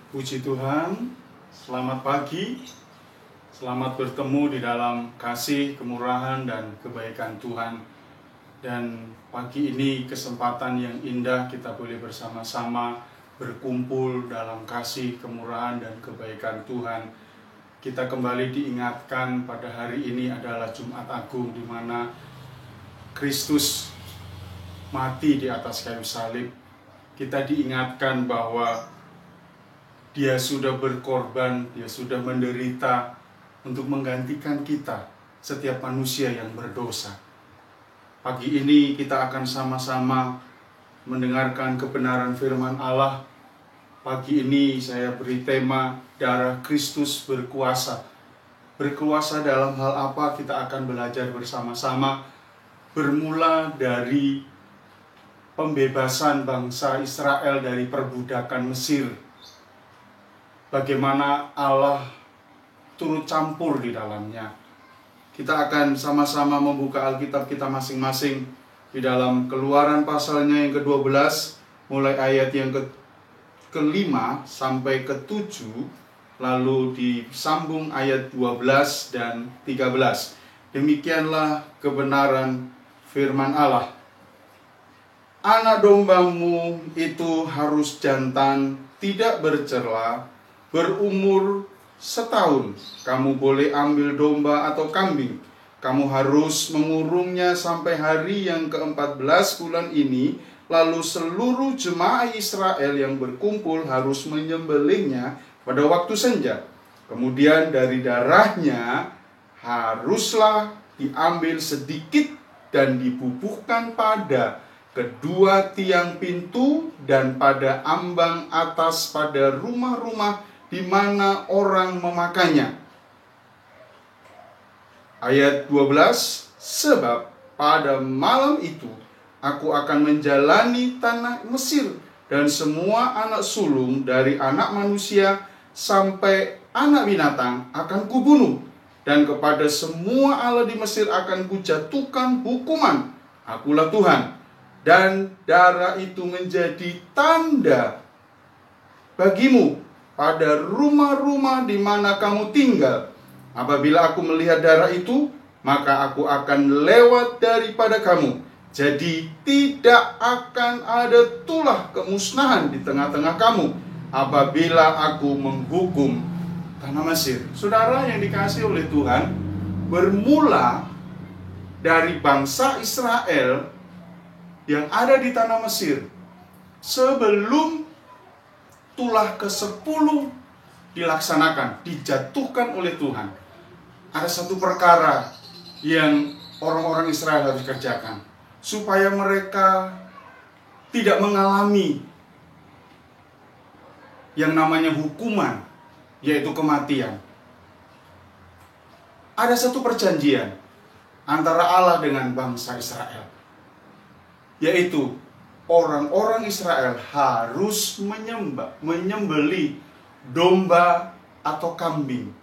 Puji Tuhan, selamat pagi, selamat bertemu di dalam kasih, kemurahan, dan kebaikan Tuhan. Dan pagi ini kesempatan yang indah kita boleh bersama-sama berkumpul dalam kasih, kemurahan, dan kebaikan Tuhan. Kita kembali diingatkan pada hari ini adalah Jumat Agung, di mana Kristus mati di atas kayu salib. Kita diingatkan bahwa Dia sudah berkorban, Dia sudah menderita untuk menggantikan kita, setiap manusia yang berdosa. Pagi ini kita akan sama-sama mendengarkan kebenaran firman Allah. Pagi ini saya beri tema darah Kristus berkuasa. Berkuasa dalam hal apa kita akan belajar bersama-sama, bermula dari pembebasan bangsa Israel dari perbudakan Mesir. Bagaimana Allah turut campur di dalamnya. Kita akan sama-sama membuka Alkitab kita masing-masing di dalam Keluaran pasalnya yang ke-12, mulai ayat yang ke-5 sampai ke-7, lalu disambung ayat 12 dan 13. Demikianlah kebenaran firman Allah. Anak dombamu itu harus jantan, tidak bercela, berumur setahun. Kamu boleh ambil domba atau kambing. Kamu harus mengurungnya sampai hari yang ke-14 bulan ini. Lalu seluruh jemaah Israel yang berkumpul harus menyembelihnya pada waktu senja. Kemudian dari darahnya haruslah diambil sedikit dan dibubuhkan pada kedua tiang pintu dan pada ambang atas pada rumah-rumah di mana orang memakannya. Ayat 12, sebab pada malam itu aku akan menjalani tanah Mesir, dan semua anak sulung dari anak manusia sampai anak binatang akan kubunuh, dan kepada semua Allah di Mesir akan kujatuhkan hukuman. Akulah Tuhan. Dan darah itu menjadi tanda bagimu pada rumah-rumah di mana kamu tinggal. Apabila aku melihat darah itu, maka aku akan lewat daripada kamu. Jadi tidak akan ada tulah kemusnahan di tengah-tengah kamu apabila aku menghukum tanah Mesir. Saudara yang dikasihi oleh Tuhan, bermula dari bangsa Israel yang ada di tanah Mesir, sebelum tulah ke-10 dilaksanakan, dijatuhkan oleh Tuhan, ada satu perkara yang orang-orang Israel harus kerjakan, supaya mereka tidak mengalami yang namanya hukuman, yaitu kematian. Ada satu perjanjian antara Allah dengan bangsa Israel, yaitu orang-orang Israel harus menyembelih domba atau kambing.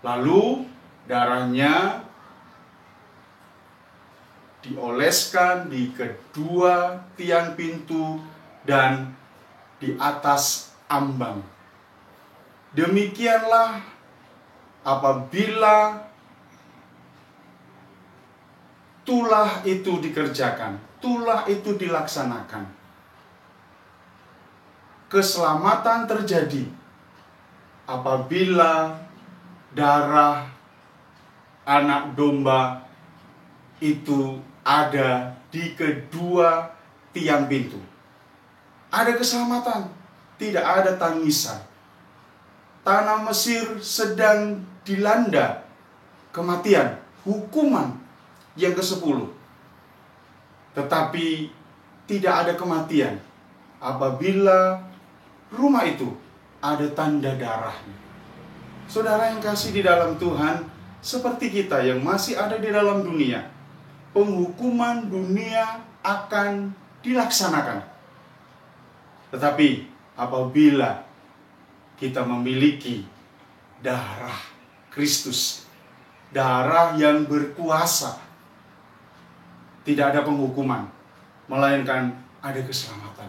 Lalu darahnya dioleskan di kedua tiang pintu dan di atas ambang. Demikianlah apabila tulah itu dikerjakan, tulah itu dilaksanakan, keselamatan terjadi apabila darah anak domba itu ada di kedua tiang pintu. Ada keselamatan, tidak ada tangisan. Tanah Mesir sedang dilanda kematian, hukuman yang ke-10. Tetapi tidak ada kematian apabila rumah itu ada tanda darahnya. Saudara yang kasih di dalam Tuhan, seperti kita yang masih ada di dalam dunia, penghukuman dunia akan dilaksanakan. Tetapi apabila kita memiliki darah Kristus, darah yang berkuasa, tidak ada penghukuman, melainkan ada keselamatan.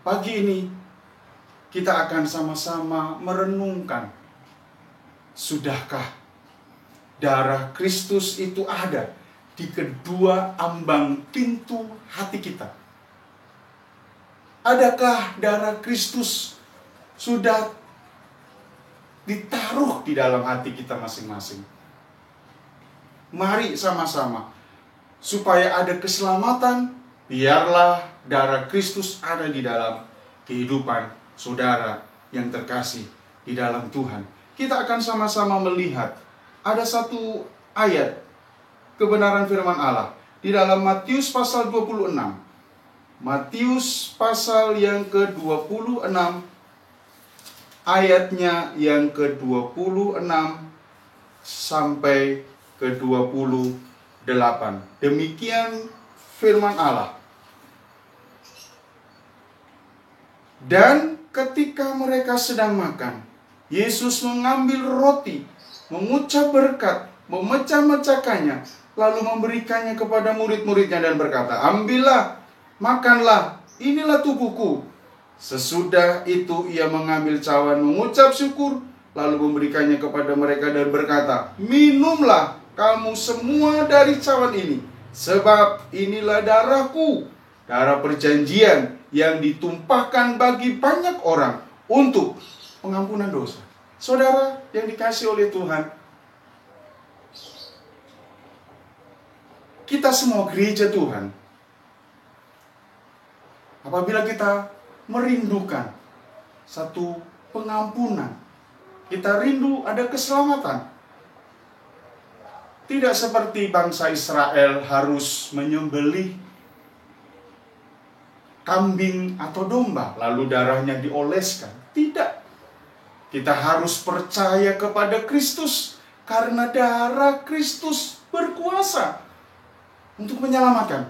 Pagi ini kita akan sama-sama merenungkan, sudahkah darah Kristus itu ada di kedua ambang pintu hati kita? Adakah darah Kristus sudah ditaruh di dalam hati kita masing-masing? Mari sama-sama, supaya ada keselamatan, biarlah darah Kristus ada di dalam kehidupan saudara yang terkasih di dalam Tuhan. Kita akan sama-sama melihat ada satu ayat kebenaran firman Allah di dalam Matius pasal 26. Matius pasal yang ke-26, ayatnya yang ke-26 sampai ke-28. Demikian firman Allah. Dan ketika mereka sedang makan, Yesus mengambil roti, mengucap berkat, memecah-mecahkannya, lalu memberikannya kepada murid-muridnya dan berkata, "Ambillah, makanlah, inilah tubuhku." Sesudah itu ia mengambil cawan, mengucap syukur, lalu memberikannya kepada mereka dan berkata, "Minumlah kamu semua dari cawan ini, sebab inilah darahku, darah perjanjian yang ditumpahkan bagi banyak orang untuk pengampunan dosa." Saudara yang dikasihi oleh Tuhan, kita semua gereja Tuhan, apabila kita merindukan satu pengampunan, kita rindu ada keselamatan. Tidak seperti bangsa Israel harus menyembelih kambing atau domba, lalu darahnya dioleskan. Tidak. Kita harus percaya kepada Kristus, karena darah Kristus berkuasa untuk menyelamatkan,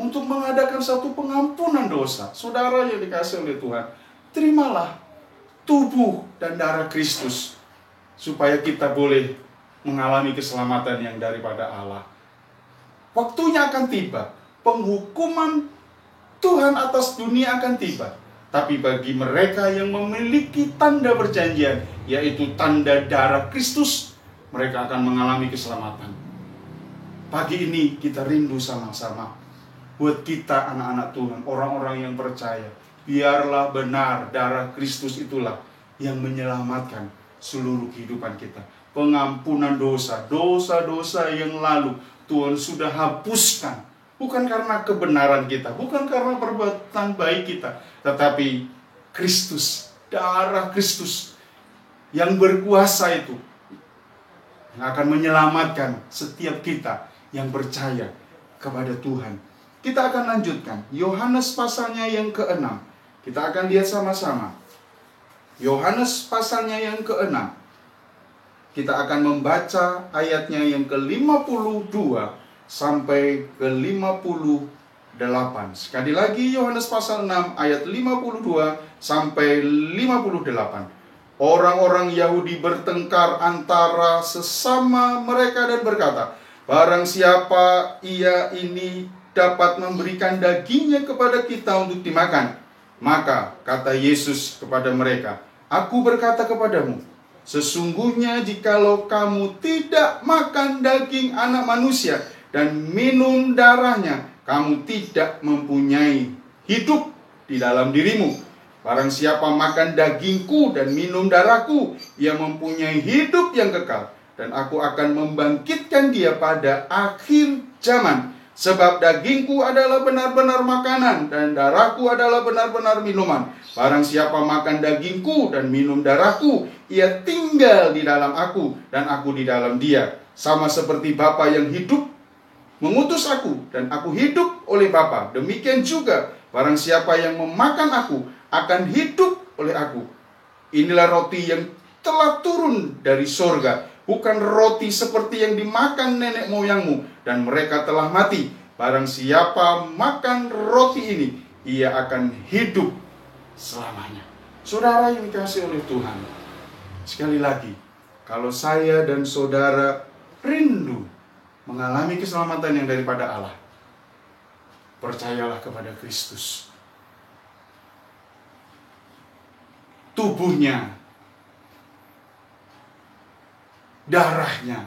untuk mengadakan satu pengampunan dosa. Saudara yang dikasihi oleh Tuhan, terimalah tubuh dan darah Kristus, supaya kita boleh mengalami keselamatan yang daripada Allah. Waktunya akan tiba, penghukuman Tuhan atas dunia akan tiba. Tapi bagi mereka yang memiliki tanda perjanjian, yaitu tanda darah Kristus, mereka akan mengalami keselamatan. Pagi ini kita rindu sama-sama. Buat kita anak-anak Tuhan, orang-orang yang percaya, biarlah benar darah Kristus itulah yang menyelamatkan seluruh kehidupan kita. Pengampunan dosa, dosa-dosa yang lalu Tuhan sudah hapuskan. Bukan karena kebenaran kita, bukan karena perbuatan baik kita, tetapi Kristus, darah Kristus yang berkuasa itu, yang akan menyelamatkan setiap kita yang percaya kepada Tuhan. Kita akan lanjutkan Yohanes pasalnya yang ke-6. Kita akan lihat sama-sama Yohanes pasalnya yang ke-6. Kita akan membaca ayatnya yang ke-52 sampai ke-58. Sekali lagi Yohanes pasal 6 ayat 52 sampai 58. Orang-orang Yahudi bertengkar antara sesama mereka dan berkata, "Barang siapa ia ini dapat memberikan dagingnya kepada kita untuk dimakan?" Maka kata Yesus kepada mereka, "Aku berkata kepadamu, sesungguhnya jikalau kamu tidak makan daging anak manusia dan minum darahnya, kamu tidak mempunyai hidup di dalam dirimu. Barang siapa makan dagingku dan minum darahku, ia mempunyai hidup yang kekal, dan aku akan membangkitkan dia pada akhir zaman. Sebab dagingku adalah benar-benar makanan, dan darahku adalah benar-benar minuman. Barang siapa makan dagingku dan minum darahku, ia tinggal di dalam aku, dan aku di dalam dia. Sama seperti Bapa yang hidup mengutus aku, dan aku hidup oleh Bapa. Demikian juga barang siapa yang memakan aku akan hidup oleh aku. Inilah roti yang telah turun dari sorga, bukan roti seperti yang dimakan nenek moyangmu, dan mereka telah mati. Barang siapa makan roti ini, ia akan hidup selamanya." Saudara yang dikasihi oleh Tuhan, sekali lagi, kalau saya dan saudara rindu mengalami keselamatan yang daripada Allah, percayalah kepada Kristus. tubuhnya, darahnya.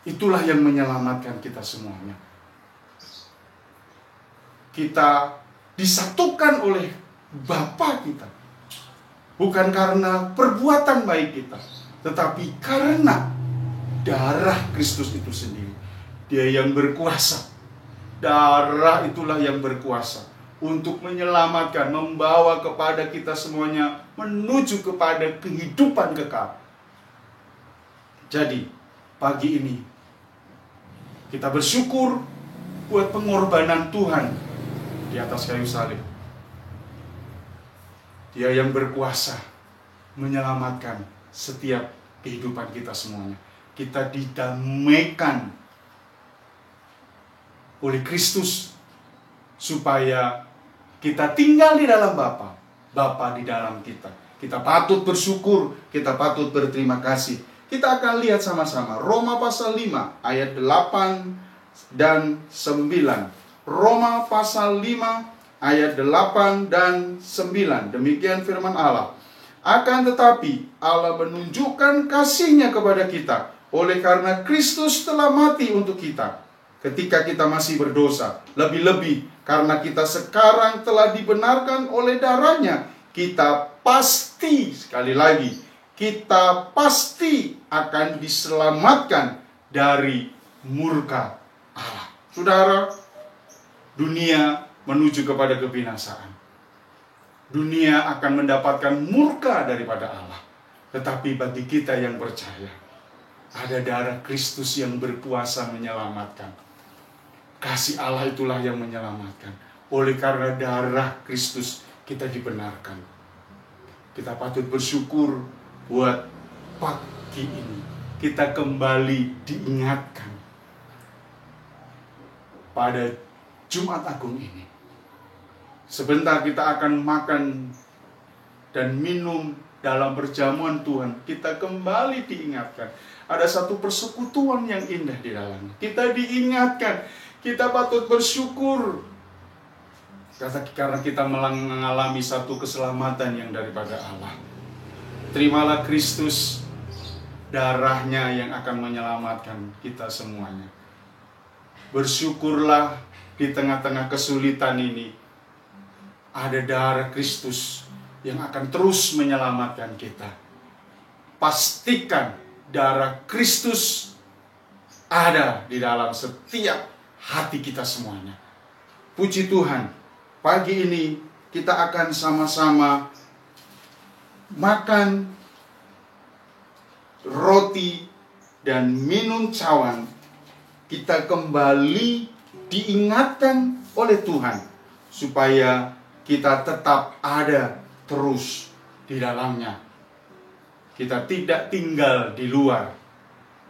Itulah yang menyelamatkan kita semuanya. Kita disatukan oleh Bapa kita. Bukan karena perbuatan baik kita, tetapi karena darah Kristus itu sendiri. Dia yang berkuasa. Darah itulah yang berkuasa untuk menyelamatkan, membawa kepada kita semuanya menuju kepada kehidupan kekal. Jadi, pagi ini kita bersyukur buat pengorbanan Tuhan di atas kayu salib. Dia yang berkuasa menyelamatkan setiap kehidupan kita semuanya. Kita didamaikan oleh Kristus supaya kita tinggal di dalam Bapa, Bapa di dalam kita. Kita patut bersyukur, kita patut berterima kasih. Kita akan lihat sama-sama Roma pasal 5 ayat 8 dan 9. Roma pasal 5 ayat 8 dan 9. Demikian firman Allah. Akan tetapi Allah menunjukkan kasih-Nya kepada kita oleh karena Kristus telah mati untuk kita ketika kita masih berdosa. Lebih-lebih karena kita sekarang telah dibenarkan oleh darah-Nya, kita pasti, sekali lagi, kita pasti akan diselamatkan dari murka Allah. Saudara, dunia menuju kepada kebinasaan. Dunia akan mendapatkan murka daripada Allah. Tetapi bagi kita yang percaya, ada darah Kristus yang berkuasa menyelamatkan. Kasih Allah itulah yang menyelamatkan. Oleh karena darah Kristus kita dibenarkan. Kita patut bersyukur buat pagi ini. Kita kembali diingatkan pada Jumat Agung ini. Sebentar kita akan makan dan minum dalam perjamuan Tuhan. Kita kembali diingatkan. Ada satu persekutuan yang indah di dalamnya. Kita diingatkan. Kita patut bersyukur. Karena kita mengalami satu keselamatan yang daripada Allah. Terimalah Kristus, darah-Nya yang akan menyelamatkan kita semuanya. Bersyukurlah di tengah-tengah kesulitan ini. Ada darah Kristus yang akan terus menyelamatkan kita. Pastikan darah Kristus ada di dalam setiap hati kita semuanya. Puji Tuhan, pagi ini kita akan sama-sama makan roti dan minum cawan. Kita kembali diingatkan oleh Tuhan supaya kita tetap ada terus di dalamnya. Kita tidak tinggal di luar,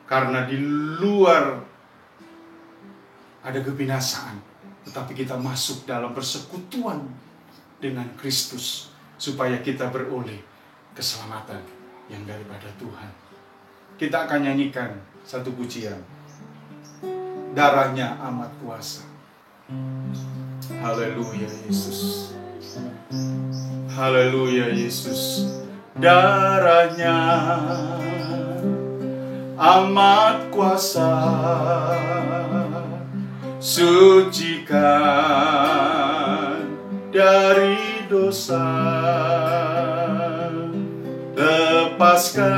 karena di luar ada kebinasaan. Tetapi kita masuk dalam persekutuan dengan Kristus supaya kita beroleh keselamatan yang daripada Tuhan. Kita akan nyanyikan satu pujian. Darah-Nya amat kuasa. Haleluya Yesus. Haleluya Yesus. Darah-Nya amat kuasa, sucikan dari dosa, lepaskan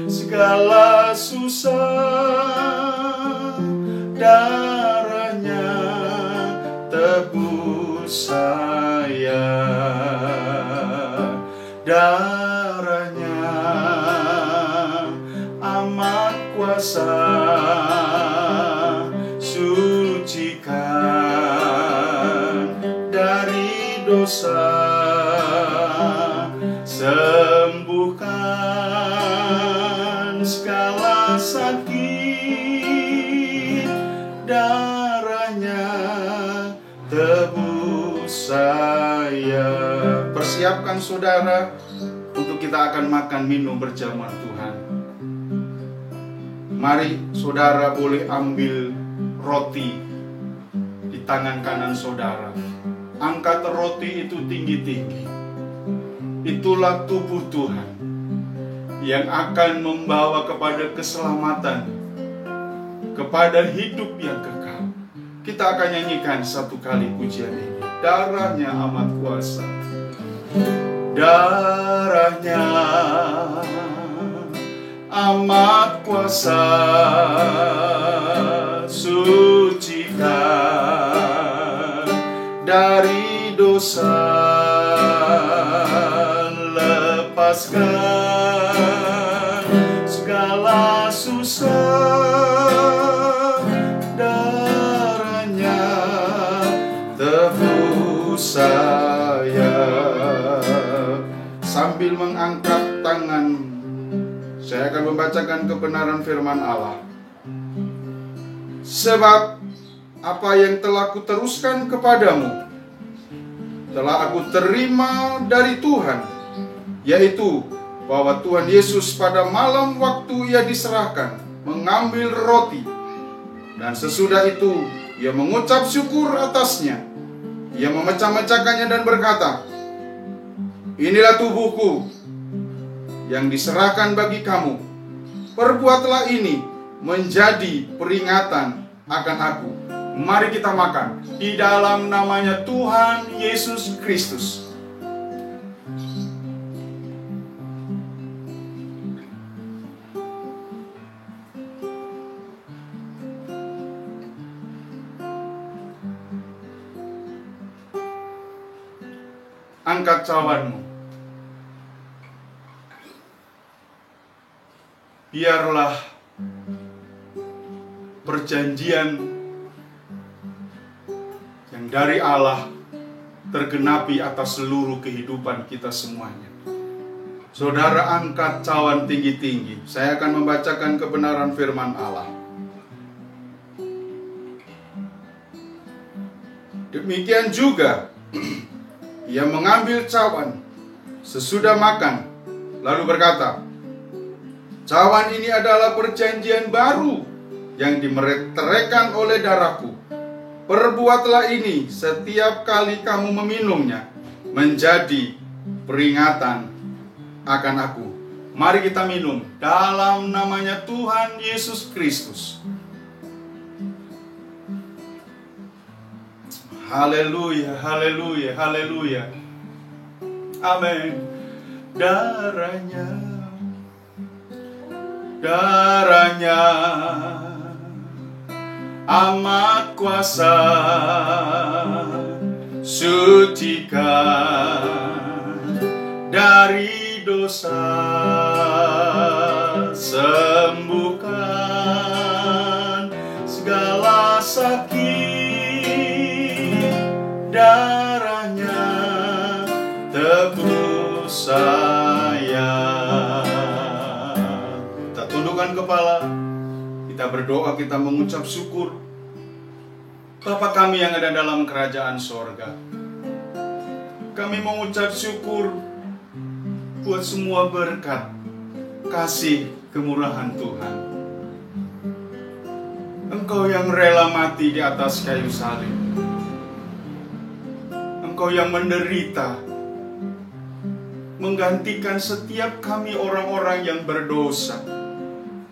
segala susah. Darah-Nya tebus saya, darah-Nya amat kuasa, sucikan dari dosa, sembuhkan segala sakit. Darah-Nya tebus saya. Persiapkan saudara untuk kita akan makan minum berjamuan Tuhan. Mari saudara boleh ambil roti di tangan kanan saudara. Angkat roti itu tinggi-tinggi. itulah tubuh Tuhan yang akan membawa kepada keselamatan, kepada hidup yang kekal. Kita akan nyanyikan satu kali pujian ini. Darahnya amat kuasa, darahnya amat kuasa, sucikan dari dosa, lepaskan segala susah. Darahnya tebus saya. Sambil mengangkat tangan, saya akan membacakan kebenaran firman Allah. Sebab apa yang telah kuteruskan kepadamu telah aku terima dari Tuhan, yaitu bahwa Tuhan Yesus pada malam waktu ia diserahkan mengambil roti, dan sesudah itu ia mengucap syukur atasnya. Ia memecah-mecahkannya dan berkata, "Inilah tubuhku yang diserahkan bagi kamu. Perbuatlah ini menjadi peringatan akan aku." Mari kita makan di dalam namanya Tuhan Yesus Kristus. Angkat cawanmu. Biarlah perjanjian yang dari Allah tergenapi atas seluruh kehidupan kita semuanya. Saudara, angkat cawan tinggi-tinggi. Saya akan membacakan kebenaran firman Allah. Demikian juga ia mengambil cawan sesudah makan, lalu berkata, "Cawan ini adalah perjanjian baru yang dimeteraikan oleh darahku. Perbuatlah ini setiap kali kamu meminumnya menjadi peringatan akan aku." Mari kita minum dalam namanya Tuhan Yesus Kristus. Haleluya, haleluya, haleluya. Amin. Darahnya, darahnya amat kuasa, sucikan dari dosa, sembuhkan segala sakit. Darahnya tebus saya. Kita tundukkan kepala, kita berdoa, kita mengucap syukur. Bapa kami yang ada dalam kerajaan sorga, kami mengucap syukur buat semua berkat, kasih, kemurahan Tuhan. Engkau yang rela mati di atas kayu salib, Engkau yang menderita, menggantikan setiap kami orang-orang yang berdosa.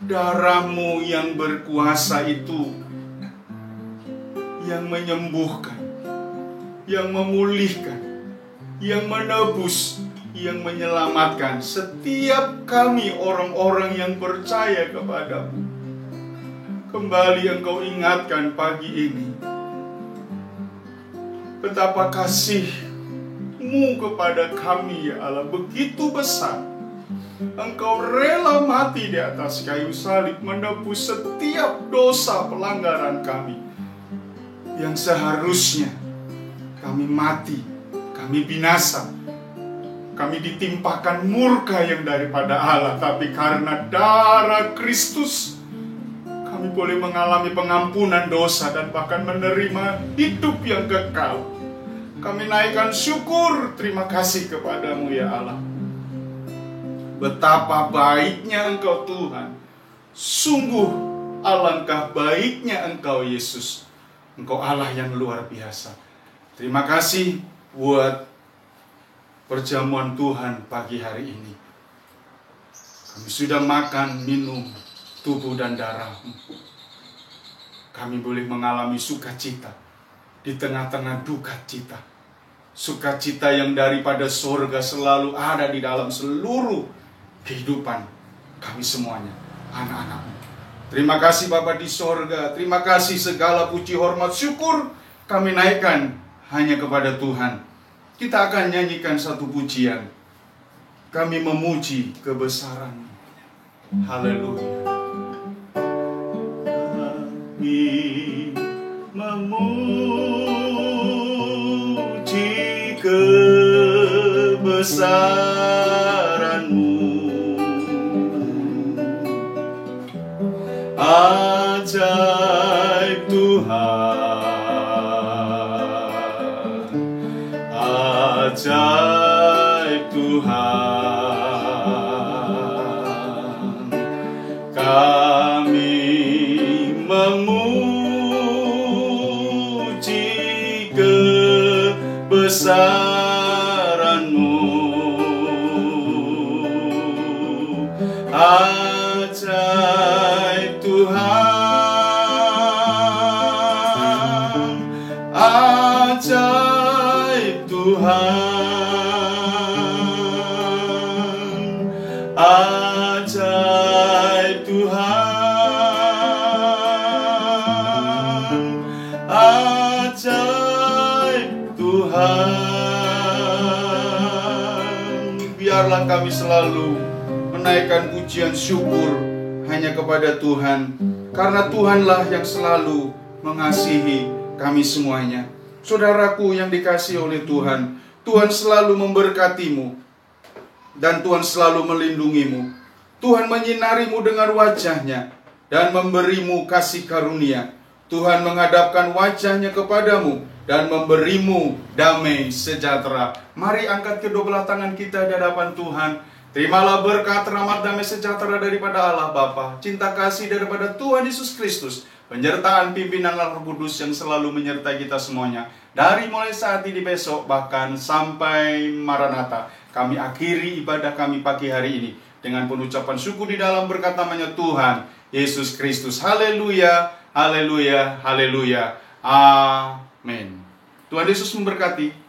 Darah-Mu yang berkuasa itu, yang menyembuhkan, yang memulihkan, yang menebus, yang menyelamatkan setiap kami orang-orang yang percaya kepada-Mu. Kembali Engkau ingatkan pagi ini betapa kasih-Mu kepada kami, ya Allah, begitu besar. Engkau rela mati di atas kayu salib menebus setiap dosa pelanggaran kami, yang seharusnya kami mati, kami binasa, kami ditimpakan murka yang daripada Allah. Tapi karena darah Kristus, kami boleh mengalami pengampunan dosa dan bahkan menerima hidup yang kekal. Kami naikkan syukur, terima kasih kepada-Mu, ya Allah. Betapa baiknya Engkau Tuhan. Sungguh alangkah baiknya Engkau Yesus. Engkau Allah yang luar biasa. Terima kasih buat perjamuan Tuhan pagi hari ini. Kami sudah makan, minum tubuh dan darah-Mu. Kami boleh mengalami sukacita di tengah-tengah duka cita. Sukacita yang daripada surga selalu ada di dalam seluruh kehidupan kami semuanya, anak-anak-Mu. Terima kasih Bapa di sorga. Terima kasih, segala puji, hormat, syukur kami naikkan hanya kepada Tuhan. Kita akan nyanyikan satu pujian. Kami memuji kebesaran-Mu. Haleluya. Kami memuji kebesaran-Mu. Ajaib Tuhan, ajaib Tuhan, kami memuji kebesaran-Mu. Ajaib Tuhan, ajaib Tuhan, ajaib Tuhan, ajaib Tuhan. Biarlah kami selalu menaikkan pujian syukur hanya kepada Tuhan, karena Tuhanlah yang selalu mengasihi kami semuanya. Saudaraku yang dikasihi oleh Tuhan, Tuhan selalu memberkatimu dan Tuhan selalu melindungimu. Tuhan menyinarimu dengan wajah-Nya dan memberimu kasih karunia. Tuhan menghadapkan wajah-Nya kepadamu dan memberimu damai sejahtera. Mari angkat kedua belah tangan kita di hadapan Tuhan. Terimalah berkat, rahmat, damai sejahtera daripada Allah Bapa, cinta kasih daripada Tuhan Yesus Kristus, penyertaan pimpinan Roh Kudus yang selalu menyertai kita semuanya, dari mulai saat ini besok bahkan sampai Maranatha. Kami akhiri ibadah kami pagi hari ini dengan pengucapan syukur di dalam berkat namanya Tuhan Yesus Kristus. Haleluya, haleluya, haleluya. Amin. Tuhan Yesus memberkati.